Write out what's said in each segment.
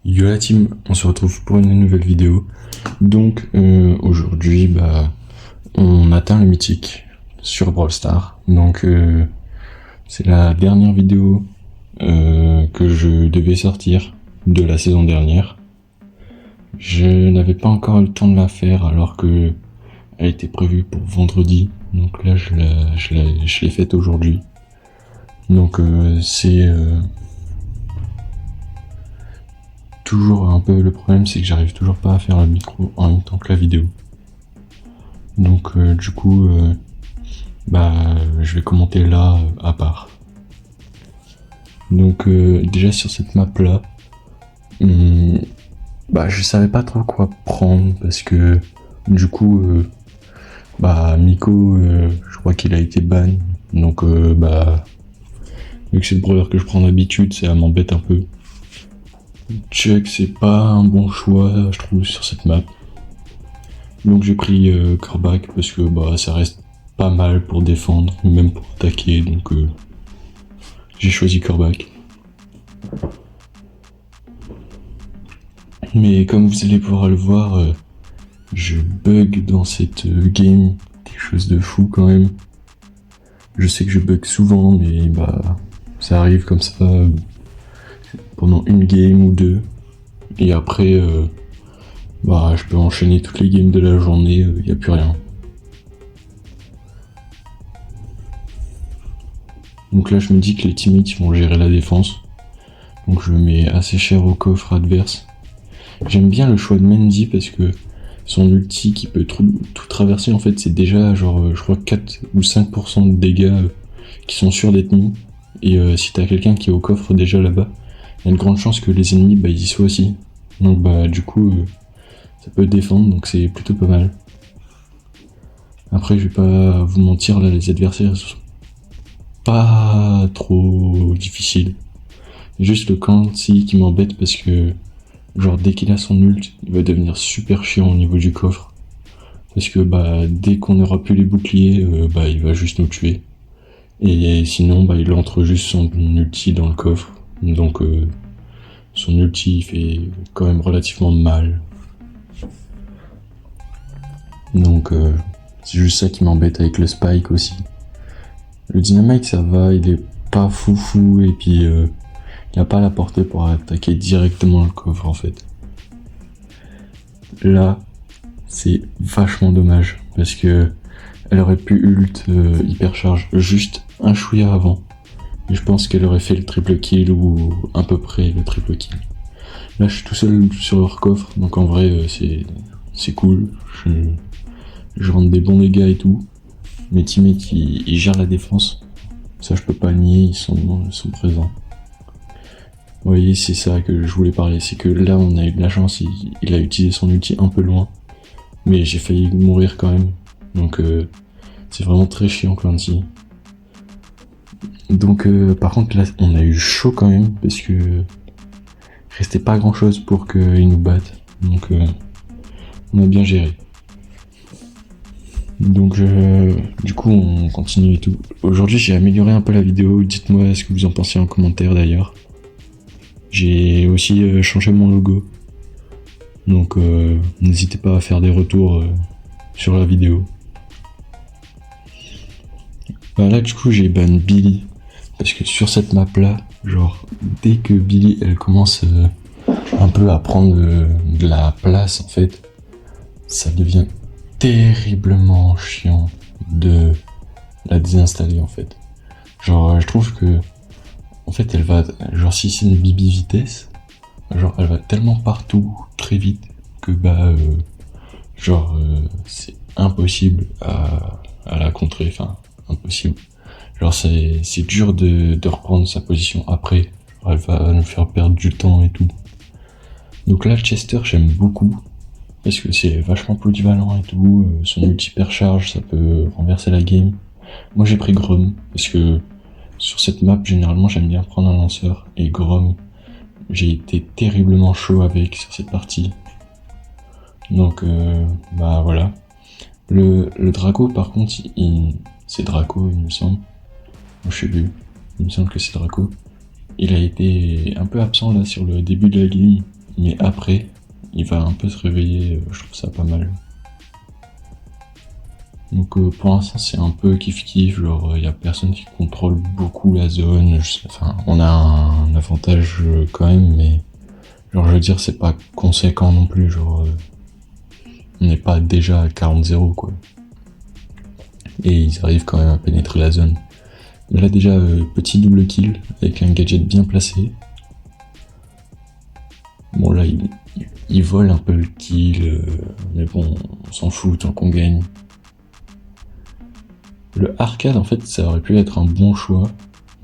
Yo la team, on se retrouve pour une nouvelle vidéo. Donc aujourd'hui, on atteint le mythique sur Brawl Stars. Donc c'est la dernière vidéo que je devais sortir de la saison dernière. Je n'avais pas encore eu le temps de la faire alors que elle était prévue pour vendredi. Donc là, je l'ai faite aujourd'hui. Donc c'est toujours un peu le problème, c'est que j'arrive toujours pas à faire le micro en même temps que la vidéo. Donc du coup, je vais commenter là à part. Donc déjà sur cette map là, je savais pas trop quoi prendre parce que du coup, Miko, je crois qu'il a été ban. Donc vu que c'est le brawler que je prends d'habitude, ça m'embête un peu. Chuck, c'est pas un bon choix, je trouve, sur cette map. Donc j'ai pris Corbac parce que ça reste pas mal pour défendre, même pour attaquer, donc j'ai choisi Corbac. Mais comme vous allez pouvoir le voir, je bug dans cette game, quelque chose de fou quand même. Je sais que je bug souvent, mais ça arrive comme ça pendant une game ou deux. Et après, je peux enchaîner toutes les games de la journée, y a plus rien. Donc là, je me dis que les teammates vont gérer la défense. Donc je me mets assez cher au coffre adverse. J'aime bien le choix de Mendy parce que son ulti qui peut tout traverser, en fait, c'est déjà genre, je crois 4 ou 5% de dégâts qui sont sûrs d'être mis. Et si t'as quelqu'un qui est au coffre déjà là-bas, il y a une grande chance que les ennemis ils y soient aussi. Donc du coup, ça peut défendre, donc c'est plutôt pas mal. Après, je vais pas vous mentir, là, les adversaires sont pas trop difficiles. Juste le Kanti qui m'embête parce que genre dès qu'il a son ult, il va devenir super chiant au niveau du coffre. Parce que dès qu'on n'aura plus les boucliers, il va juste nous tuer. Et sinon il entre juste son ulti dans le coffre. Donc son ulti il fait quand même relativement mal. Donc c'est juste ça qui m'embête avec le Spike aussi. Le Dynamite ça va, il est pas foufou et puis il n'a pas la portée pour attaquer directement le coffre en fait. Là, c'est vachement dommage parce que elle aurait pu ult hypercharge juste un chouïa avant. Et je pense qu'elle aurait fait le triple kill ou à peu près le triple kill. Là, je suis tout seul sur leur coffre, donc en vrai, c'est cool. Je rentre des bons dégâts et tout. Mes teammates, ils gèrent la défense. Ça, je peux pas nier, ils sont présents. Vous voyez, c'est ça que je voulais parler. C'est que là, on a eu de la chance, il a utilisé son ulti un peu loin. Mais j'ai failli mourir quand même. Donc, c'est vraiment très chiant, Clancy. Donc, par contre, là, on a eu chaud quand même, parce que il restait pas grand chose pour qu'ils nous battent. Donc, on a bien géré. Donc, du coup, on continue et tout. Aujourd'hui, j'ai amélioré un peu la vidéo. Dites-moi ce que vous en pensez en commentaire d'ailleurs. J'ai aussi changé mon logo. Donc, n'hésitez pas à faire des retours sur la vidéo. Là, du coup, j'ai ban Billy. Parce que sur cette map là, genre, dès que Billy elle commence un peu à prendre de la place en fait, ça devient terriblement chiant de la désinstaller en fait. Genre, je trouve que en fait elle va, genre si c'est une Bibi vitesse, genre elle va tellement partout très vite que c'est impossible à la contrer, enfin impossible. Genre c'est dur de reprendre sa position après. Genre, elle va nous faire perdre du temps et tout. Donc là Chester j'aime beaucoup. Parce que c'est vachement polyvalent et tout. Son ulti hypercharge ça peut renverser la game. Moi j'ai pris Grom. Parce que sur cette map généralement j'aime bien prendre un lanceur. Et Grom j'ai été terriblement chaud avec sur cette partie. Donc voilà. Le Draco par contre c'est Draco il me semble. Moi, je sais plus. Il me semble que c'est Draco. Il a été un peu absent là sur le début de la game. mais après, il va un peu se réveiller, je trouve ça pas mal. Donc pour l'instant c'est un peu kiff-kiff, genre y a personne qui contrôle beaucoup la zone, enfin on a un avantage quand même, mais genre je veux dire c'est pas conséquent non plus, genre on n'est pas déjà à 40-0 quoi. Et ils arrivent quand même à pénétrer la zone. Mais là déjà petit double kill avec un gadget bien placé. Bon là il vole un peu le kill, mais bon on s'en fout tant qu'on gagne. Le arcade, en fait, ça aurait pu être un bon choix,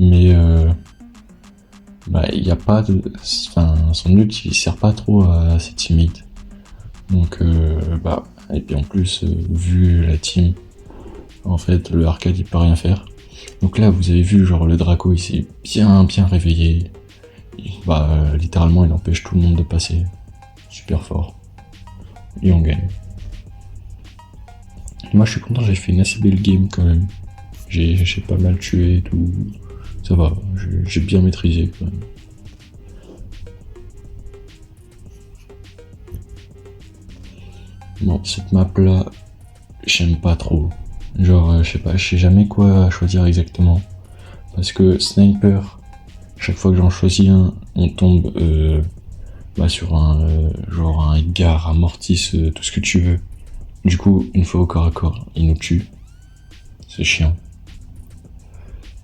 mais il n'y a pas de... Enfin, son ult, il sert pas trop à ses teammates. Donc, et puis en plus, vu la team, en fait, le arcade, il peut rien faire. Donc là, vous avez vu, genre, le Draco, il s'est bien réveillé. Littéralement, il empêche tout le monde de passer. Super fort. Et on gagne. Moi je suis content, j'ai fait une assez belle game quand même. J'ai pas mal tué et tout. Ça va, j'ai bien maîtrisé quand même. Bon, cette map là, j'aime pas trop. Genre, je sais jamais quoi choisir exactement. Parce que sniper, chaque fois que j'en choisis un, on tombe sur un Edgar, un Mortis, tout ce que tu veux. Du coup, une fois au corps à corps, il nous tue. C'est chiant.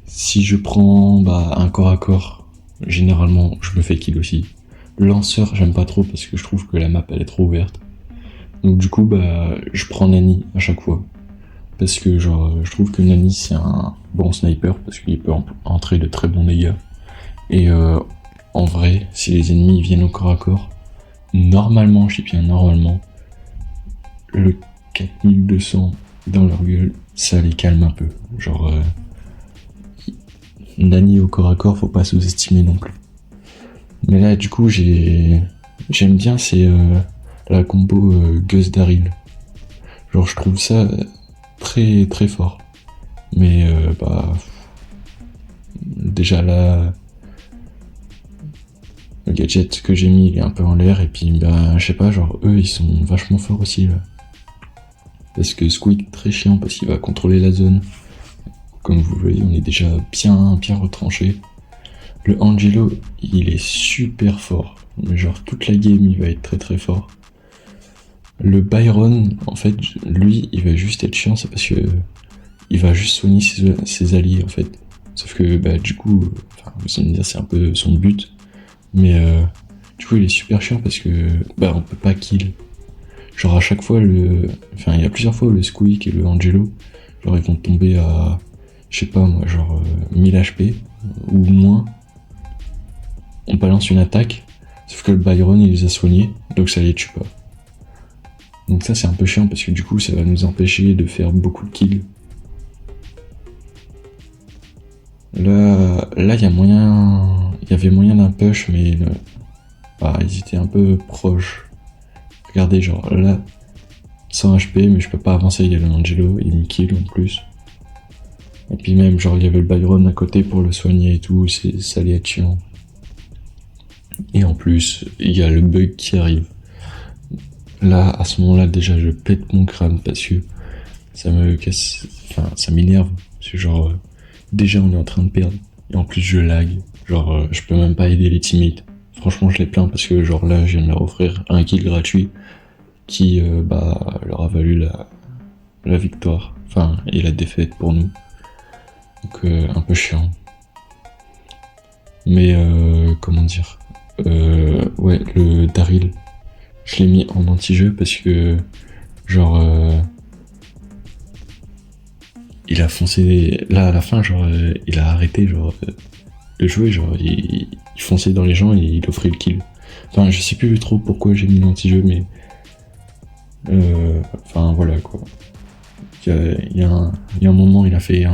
Si je prends un corps à corps, généralement, je me fais kill aussi. Le lanceur, j'aime pas trop parce que je trouve que la map, elle est trop ouverte. Donc du coup, je prends Nani à chaque fois. Parce que je trouve que Nani, c'est un bon sniper parce qu'il peut entrer de très bons dégâts. Et en vrai, si les ennemis viennent au corps à corps, normalement, je dis bien normalement, le 4200 dans leur gueule, ça les calme un peu. Nani au corps à corps, faut pas sous-estimer non plus. Mais là, du coup, j'aime bien, c'est la combo Gus Daryl. Genre, je trouve ça très très fort. Mais déjà là, le gadget que j'ai mis, il est un peu en l'air. Et puis, je sais pas, genre, eux, ils sont vachement forts aussi là. Parce que Squeak, très chiant parce qu'il va contrôler la zone. Comme vous voyez, on est déjà bien retranché. Le Angelo, il est super fort. Genre, toute la game, il va être très très fort. Le Byron, en fait, lui, il va juste être chiant, c'est parce que il va juste soigner ses alliés, en fait. Sauf que, du coup, vous allez me dire, c'est un peu son but. Mais, du coup, il est super chiant parce que, on peut pas kill. Genre, à chaque fois, il y a plusieurs fois, le Squeak et le Angelo, genre, ils vont tomber à, je sais pas moi, 1000 HP ou moins. On balance une attaque, sauf que le Byron, il les a soignés, donc ça les tue pas. Donc ça c'est un peu chiant parce que du coup ça va nous empêcher de faire beaucoup de kills. Là il y avait moyen d'un push mais ils étaient un peu proches. Regardez genre là 100 HP mais je peux pas avancer, il y a le Angelo, il me kill en plus. Et puis même genre il y avait le Byron à côté pour le soigner et tout, ça allait être chiant. Et en plus il y a le bug qui arrive. Là, à ce moment-là, déjà, je pète mon crâne parce que ça me casse, ça m'énerve. Parce que déjà, on est en train de perdre. Et en plus, je lag. Je peux même pas aider les teammates. Franchement, je les plains parce que, là, je viens de leur offrir un kill gratuit qui, leur a valu la victoire. Et la défaite pour nous. Donc, un peu chiant. Mais, comment dire le Daryl. Je l'ai mis en anti-jeu parce que, il a foncé. Là, à la fin, il a arrêté, de jouer, il fonçait dans les gens et il offrait le kill. Je sais plus trop pourquoi j'ai mis l'anti-jeu, mais. Voilà, quoi. Il y a un moment, il a fait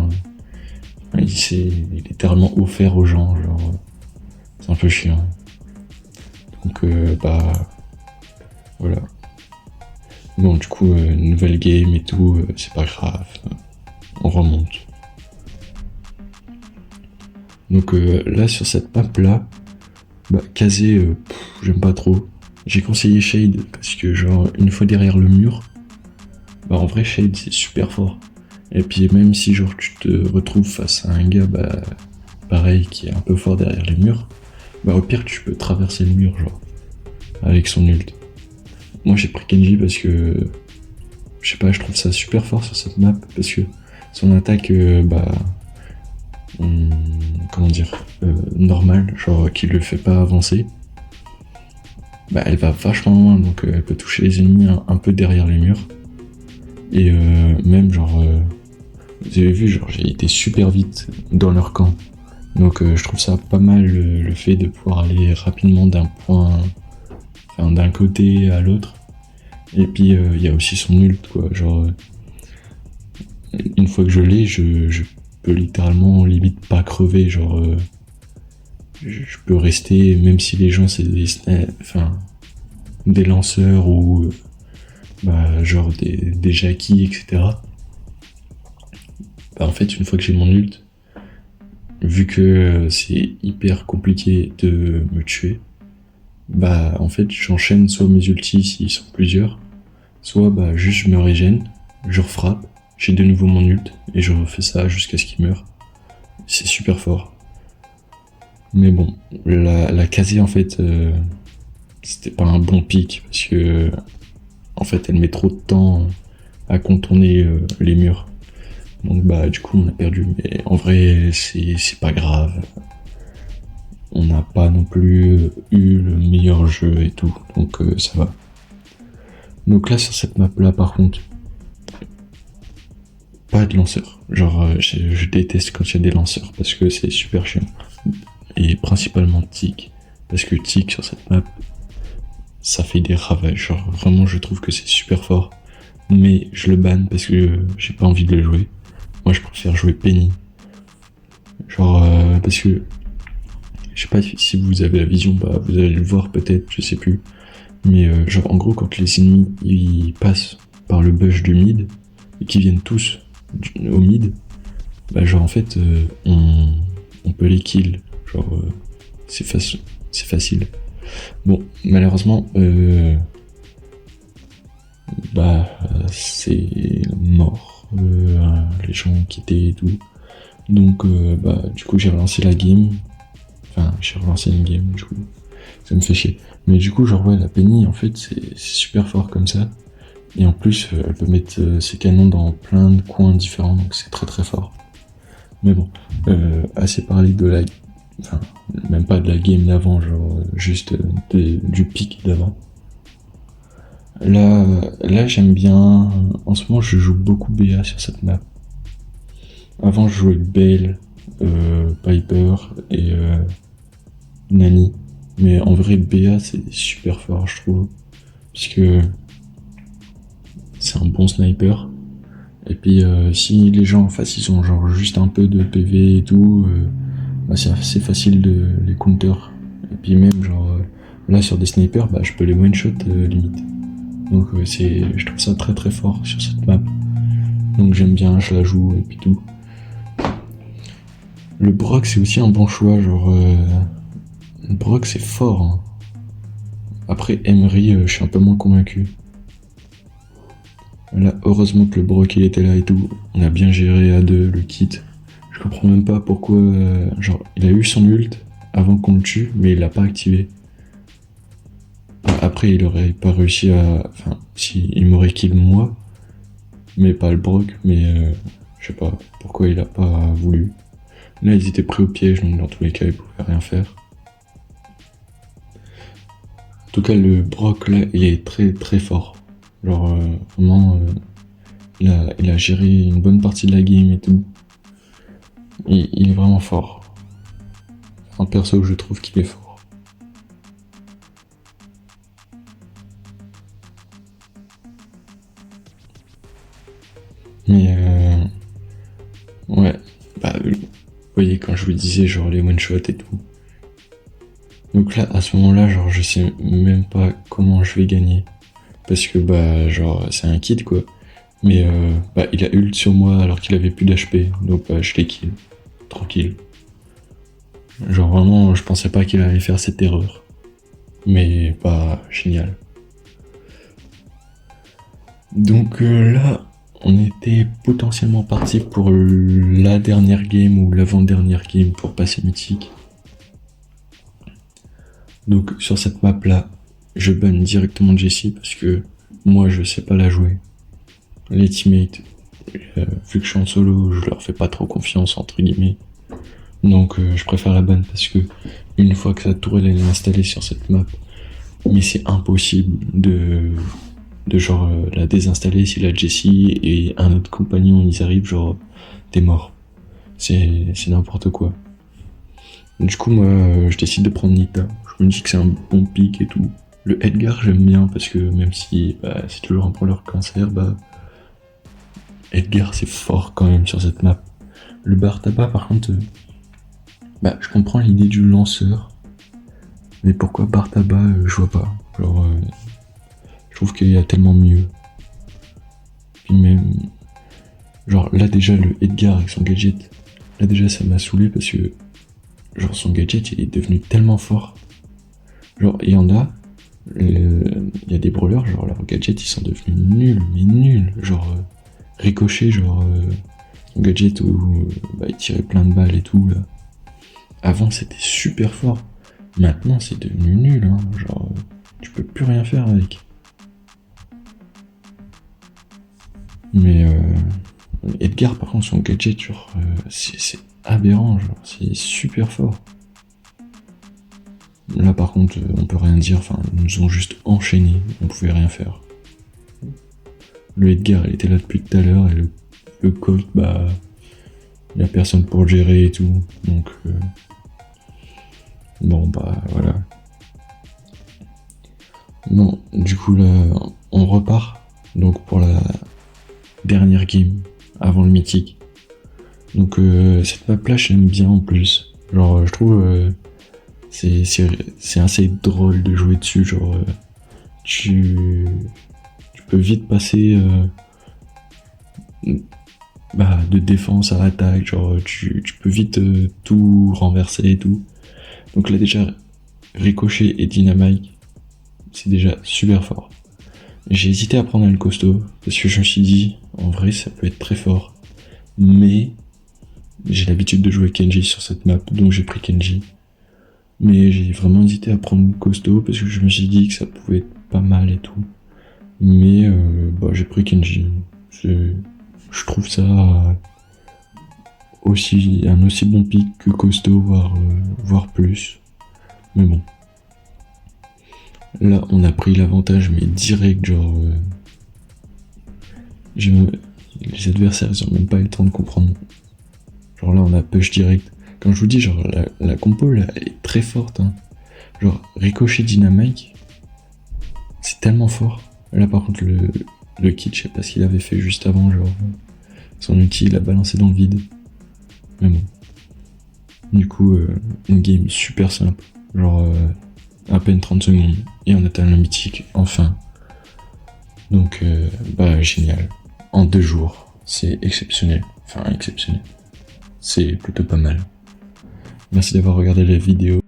il s'est littéralement offert aux gens, c'est un peu chiant. Donc, voilà. Bon, du coup, nouvelle game et tout, c'est pas grave. On remonte. Donc là, sur cette map là, Kazé, j'aime pas trop. J'ai conseillé Shade parce que genre une fois derrière le mur, bah en vrai Shade c'est super fort. Et puis même si genre tu te retrouves face à un gars bah pareil qui est un peu fort derrière les murs, bah au pire tu peux traverser le mur genre avec son ult. Moi j'ai pris Kenji parce que je sais pas, je trouve ça super fort sur cette map parce que son attaque hum, comment dire normale, genre qui le fait pas avancer, bah elle va vachement loin donc elle peut toucher les ennemis un peu derrière les murs. Et même genre vous avez vu genre j'ai été super vite dans leur camp. Donc je trouve ça pas mal le fait de pouvoir aller rapidement d'un point, enfin d'un côté à l'autre. Et puis il y a aussi son ult quoi, genre une fois que je l'ai, je peux littéralement limite pas crever, genre je peux rester même si les gens c'est enfin des lanceurs ou bah genre des Jackie etc. Bah en fait une fois que j'ai mon ult, vu que c'est hyper compliqué de me tuer, bah en fait j'enchaîne soit mes ultis s'ils sont plusieurs, soit bah juste je me régène, je refrappe, j'ai de nouveau mon ult et je refais ça jusqu'à ce qu'il meure. C'est super fort. Mais bon, la casée en fait c'était pas un bon pic parce que en fait elle met trop de temps à contourner les murs. Donc bah du coup on a perdu, mais en vrai c'est pas grave. On n'a pas non plus eu le meilleur jeu et tout, donc ça va. Donc là sur cette map là par contre, pas de lanceurs. Genre je déteste quand il y a des lanceurs parce que c'est super chiant. Et principalement Tic, parce que Tic sur cette map, ça fait des ravages. Genre vraiment je trouve que c'est super fort, mais je le banne parce que j'ai pas envie de le jouer. Moi je préfère jouer Penny. Genre parce que je sais pas si vous avez la vision, bah vous allez le voir peut-être, je sais plus. Mais genre en gros quand les ennemis ils passent par le bush du mid et qu'ils viennent tous au mid, bah genre en fait on peut les kill. Genre c'est facile. Bon malheureusement c'est mort. Les gens ont quitté et tout. Donc bah du coup j'ai relancé la game. Enfin j'ai relancé une game du coup. Ça me fait chier. Mais du coup genre ouais la Penny en fait c'est super fort comme ça. Et en plus elle peut mettre ses canons dans plein de coins différents donc c'est très très fort. Mais bon, assez parlé de la... Enfin, même pas de la game d'avant, genre juste du pic d'avant. Là j'aime bien... En ce moment je joue beaucoup BA sur cette map. Avant je jouais Bale, Piper et Nani. Mais en vrai BA c'est super fort je trouve. Parce que c'est un bon sniper. Et puis si les gens en face ils ont genre juste un peu de PV et tout, bah, c'est assez facile de les counter. Et puis même genre là sur des snipers, bah je peux les one shot limite. Donc je trouve ça très très fort sur cette map. Donc j'aime bien, je la joue et puis tout. Le Brock c'est aussi un bon choix, genre le Brock c'est fort. Hein. Après Emery, je suis un peu moins convaincu. Là, heureusement que le Brock il était là et tout. On a bien géré à deux le kit. Je comprends même pas pourquoi. Genre, il a eu son ult avant qu'on le tue, mais il l'a pas activé. Après, il aurait pas réussi à. Enfin, si, il m'aurait kill moi, mais pas le Brock. Mais je sais pas pourquoi il a pas voulu. Là, ils étaient pris au piège, donc dans tous les cas, ils pouvaient rien faire. En tout cas, le Brock là, il est très très fort. Genre, vraiment, il a géré une bonne partie de la game et tout. Il est vraiment fort. Un perso, je trouve qu'il est fort. Mais ouais, bah vous voyez quand je vous disais genre les one shot et tout. Donc là, à ce moment-là, genre je sais même pas comment je vais gagner. Parce que bah genre c'est un kid quoi. Mais bah il a ult sur moi alors qu'il avait plus d'HP. Donc bah je l'ai kill. Tranquille. Genre vraiment je pensais pas qu'il allait faire cette erreur. Mais bah génial. Donc là, on était potentiellement parti pour la dernière game ou l'avant-dernière game pour passer mythique. Donc sur cette map là, je ban directement Jessie parce que moi je sais pas la jouer. Les teammates, vu que je suis en solo, je leur fais pas trop confiance entre guillemets. Donc je préfère la ban parce que une fois que sa tourelle est installée sur cette map, mais c'est impossible de genre la désinstaller si la Jessie et un autre compagnon ils arrivent, genre t'es mort. C'est n'importe quoi. Du coup moi je décide de prendre Nita. Je me dis que c'est un bon pick et tout. Le Edgar j'aime bien parce que même si c'est toujours un brawler cancer, Edgar c'est fort quand même sur cette map. Le bar tabac par contre, je comprends l'idée du lanceur, mais pourquoi bar tabac, je vois pas. Genre je trouve qu'il y a tellement mieux. Puis même, genre là déjà le Edgar avec son gadget, là déjà ça m'a saoulé parce que genre son gadget il est devenu tellement fort. Genre il y en a, il y a des brawlers, genre leurs gadgets ils sont devenus nuls, mais nuls. Genre Ricochet, genre son gadget où il tirait plein de balles et tout là. Avant c'était super fort, maintenant c'est devenu nul, hein. Genre tu peux plus rien faire avec. Mais Edgar par contre son gadget genre c'est aberrant, genre c'est super fort. Là par contre on peut rien dire, enfin ils nous ont juste enchaînés, on pouvait rien faire. Le Edgar il était là depuis tout à l'heure et le Colt y a personne pour le gérer et tout, donc bon voilà. Bon du coup là on repart donc pour la dernière game avant le mythique. Donc cette map là j'aime bien en plus, genre je trouve c'est assez drôle de jouer dessus, genre tu peux vite passer de défense à attaque, genre tu peux vite tout renverser et tout. Donc là déjà Ricochet et Dynamite c'est déjà super fort. J'ai hésité à prendre un costaud parce que je me suis dit en vrai ça peut être très fort, mais j'ai l'habitude de jouer Kenji sur cette map donc j'ai pris Kenji. Mais j'ai vraiment hésité à prendre costaud parce que je me suis dit que ça pouvait être pas mal et tout. Mais j'ai pris Kenji. Je trouve ça un aussi bon pick que costaud, voire plus. Mais bon. Là, on a pris l'avantage, mais direct, genre... les adversaires, ils ont même pas eu le temps de comprendre. Genre là, on a push direct. Quand je vous dis, genre, la compo, là, elle est très forte, hein. Genre, Ricochet Dynamite, c'est tellement fort. Là, par contre, le kit, je sais pas ce qu'il avait fait juste avant, genre... Son ulti, il a balancé dans le vide. Mais bon. Du coup, une game super simple. Genre, à peine 30 secondes. Et on atteint le mythique, enfin. Donc, génial. En 2 jours. C'est exceptionnel. Enfin, exceptionnel. C'est plutôt pas mal. Merci d'avoir regardé la vidéo.